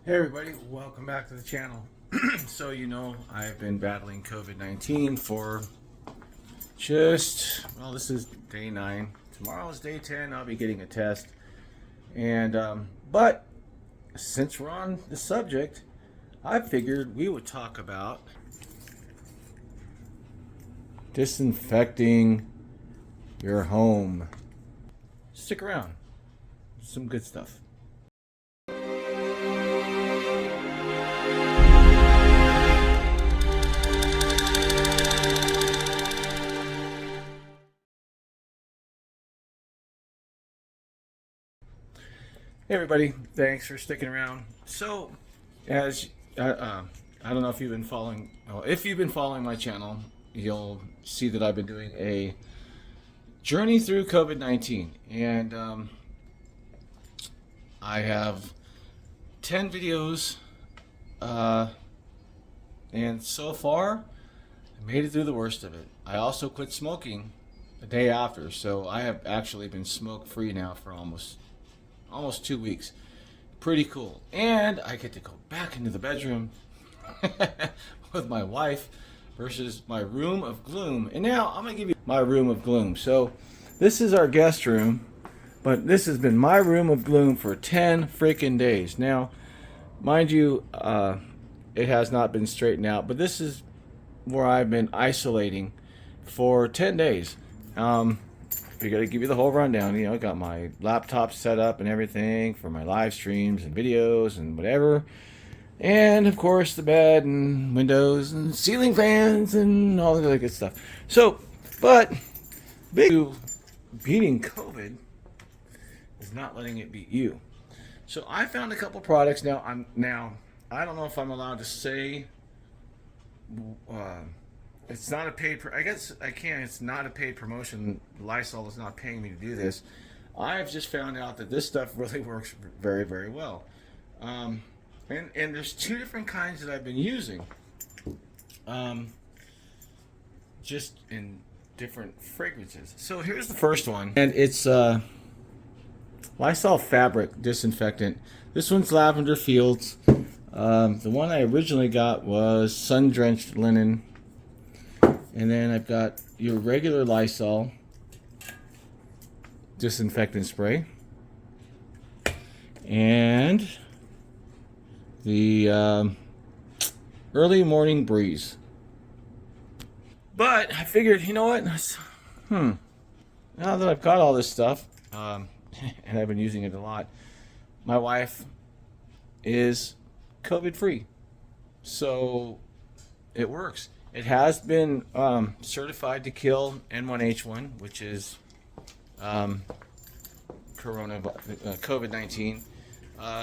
Hey everybody, welcome back to the channel. So I've been battling COVID-19 for this is day 9. Tomorrow is day 10. I'll be getting a test. And but since we're on the subject, I figured we would talk about disinfecting your home. Stick around. Some good stuff. Hey everybody, thanks for sticking around. So, as I don't know if you've been following, well, if you've been following my channel, you'll see that I've been doing a journey through COVID-19, and I have 10 videos, and so far, I made it through the worst of it. I also quit smoking the day after, so I have actually been smoke-free now for almost 2 weeks. Pretty cool. And I get to go back into the bedroom with my wife versus my room of gloom. And now I'm going to give you my room of gloom. So this is our guest room, but this has been my room of gloom for 10 freaking days. Now, mind you, it has not been straightened out, but this is where I've been isolating for 10 days. I got to give you the whole rundown. I got my laptop set up and everything for my live streams and videos and whatever. And of course the bed and windows and ceiling fans and all that other good stuff. So, but beating COVID is not letting it beat you. So I found a couple products. Now I don't know if I'm allowed to say it's not a paid. I guess I can. It's not a paid promotion. Lysol is not paying me to do this. I've just found out that this stuff really works very, very well. And there's 2 different kinds that I've been using. Just in different fragrances. So here's the first one, and it's Lysol fabric disinfectant. This one's lavender fields. The one I originally got was sun-drenched linen. And then I've got your regular Lysol disinfectant spray. And the early morning breeze. But I figured, you know what? Now that I've got all this stuff, and I've been using it a lot, my wife is COVID free. So it works. It has been certified to kill N1H1, which is COVID-19,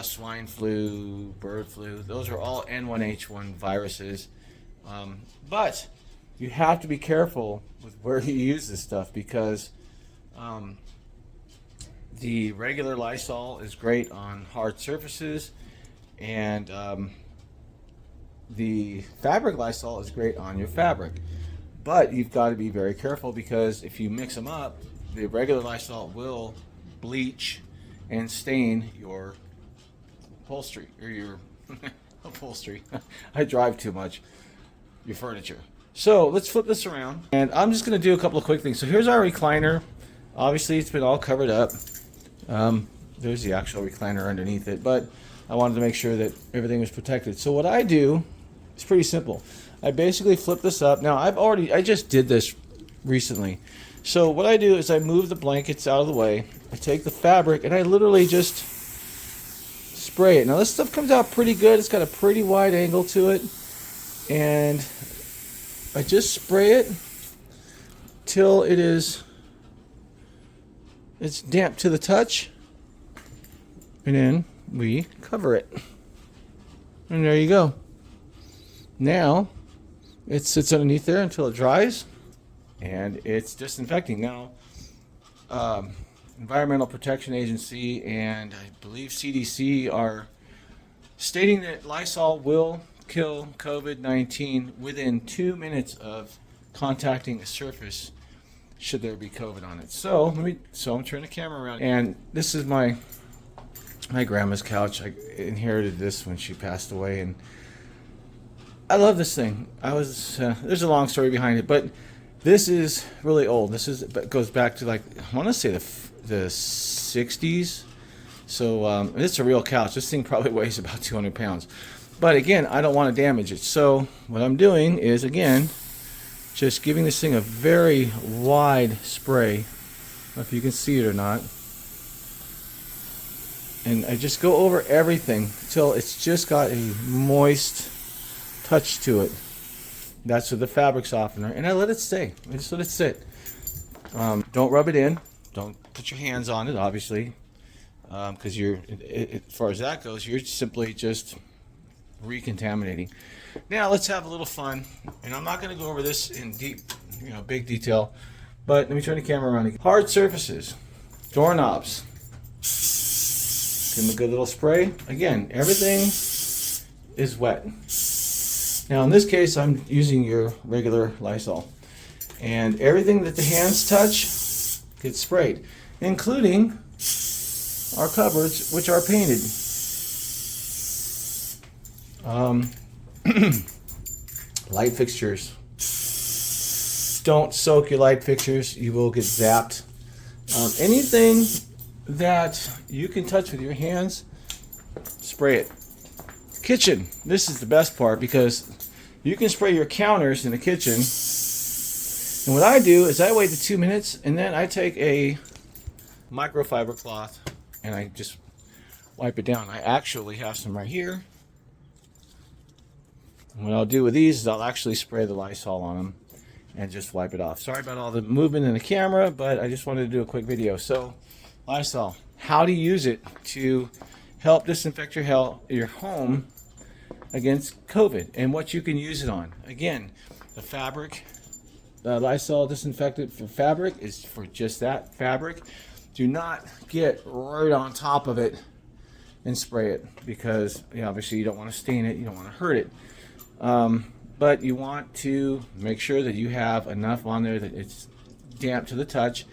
swine flu, bird flu. Those are all N1H1 viruses. But you have to be careful with where you use this stuff, because the regular Lysol is great on hard surfaces, and the fabric Lysol is great on your fabric. But you've got to be very careful, because if you mix them up, the regular Lysol will bleach and stain your upholstery, or your upholstery. I drive too much. Your furniture. So let's flip this around, and I'm just going to do a couple of quick things. So here's our recliner. Obviously it's been all covered up. There's the actual recliner underneath it, but I wanted to make sure that everything was protected. So what I do, it's pretty simple. I basically flip this up. Now I just did this recently. So what I do is I move the blankets out of the way. I take the fabric and I literally just spray it. Now this stuff comes out pretty good. It's got a pretty wide angle to it. And I just spray it till it's damp to the touch. And then we cover it. And there you go. Now it sits underneath there until it dries, and it's disinfecting. Now Environmental Protection Agency and I believe CDC are stating that Lysol will kill COVID-19 within 2 minutes of contacting a surface should there be COVID on it. So I'm turning the camera around, and this is my my grandma's couch. I inherited this when she passed away, and I love this thing. There's a long story behind it, but this is really old. Goes back to, like, I want to say the 60s. So it's a real couch. This thing probably weighs about 200 pounds. But again, I don't want to damage it. So what I'm doing is, again, just giving this thing a very wide spray. I don't know if you can see it or not. And I just go over everything until it's just got a moist touch to it. That's with the fabric softener. And I let it stay. I just let it sit. Don't rub it in. Don't put your hands on it, obviously. Because as far as that goes, you're simply just recontaminating. Now let's have a little fun. And I'm not going to go over this in big detail. But let me turn the camera around again. Hard surfaces. Doorknobs. Give them a good little spray. Again, everything is wet. Now in this case, I'm using your regular Lysol. And everything that the hands touch gets sprayed, including our cupboards, which are painted. Light fixtures. Don't soak your light fixtures. You will get zapped. Anything that you can touch with your hands, spray it. Kitchen. This is the best part because you can spray your counters in the kitchen. And what I do is I wait the 2 minutes and then I take a microfiber cloth and I just wipe it down. I actually have some right here. And what I'll do with these is I'll actually spray the Lysol on them and just wipe it off. Sorry about all the movement in the camera, but I just wanted to do a quick video. So Lysol, how to use it to help disinfect your home against COVID and what you can use it on. Again, the fabric, the Lysol disinfectant for fabric is for just that, fabric. Do not get right on top of it and spray it because obviously you don't want to stain it, you don't want to hurt it. But you want to make sure that you have enough on there that it's damp to the touch.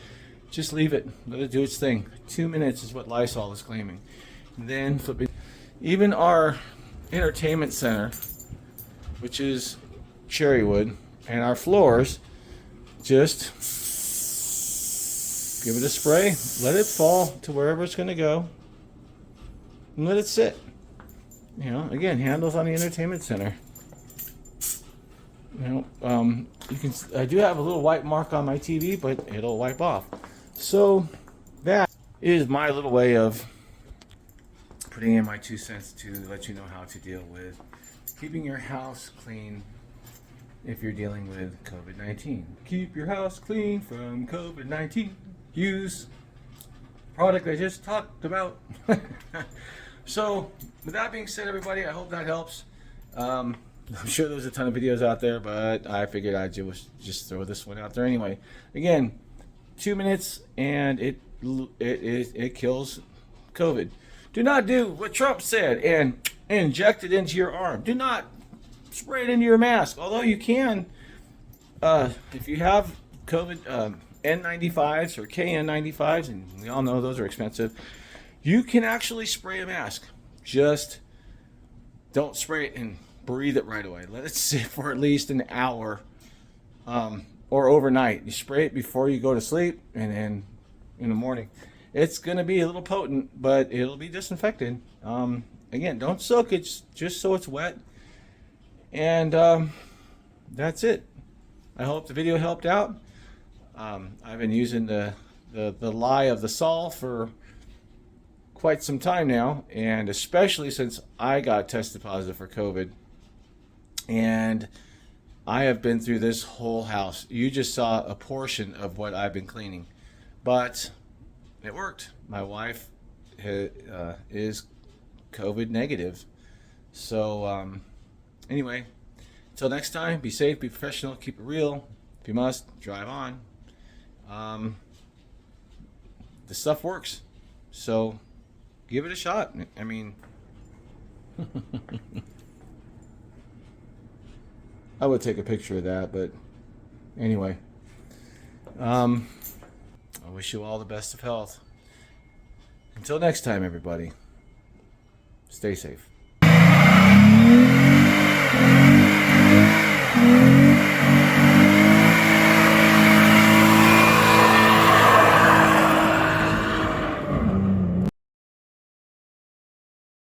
Just leave it, let it do its thing. 2 minutes is what Lysol is claiming. Then flip it. Even our entertainment center, which is cherry wood, and our floors, just give it a spray, let it fall to wherever it's going to go, and let it sit. Again, handles on the entertainment center. I do have a little white mark on my TV, but it'll wipe off. So that is my little way of putting in my 2 cents to let you know how to deal with keeping your house clean if you're dealing with COVID-19. Keep your house clean from COVID-19. Use product I just talked about. So with that being said, everybody, I hope that helps. I'm sure there's a ton of videos out there, but I figured I'd just throw this one out there anyway. Again, 2 minutes and it kills COVID. Do not do what Trump said and inject it into your arm. Do not spray it into your mask. Although you can, if you have COVID N95s or KN95s, and we all know those are expensive, you can actually spray a mask. Just don't spray it and breathe it right away. Let it sit for at least an hour or overnight. You spray it before you go to sleep and then in the morning. It's going to be a little potent, but it'll be disinfected. Again, don't soak it, just so it's wet. And that's it. I hope the video helped out. I've been using the Lysol for quite some time now, and especially since I got tested positive for COVID. And I have been through this whole house. You just saw a portion of what I've been cleaning, but it worked. My wife is COVID negative. So anyway, until next time, be safe, be professional, keep it real. If you must, drive on. This stuff works. So give it a shot. I mean, I would take a picture of that, but anyway, I wish you all the best of health. Until next time, everybody, Stay safe.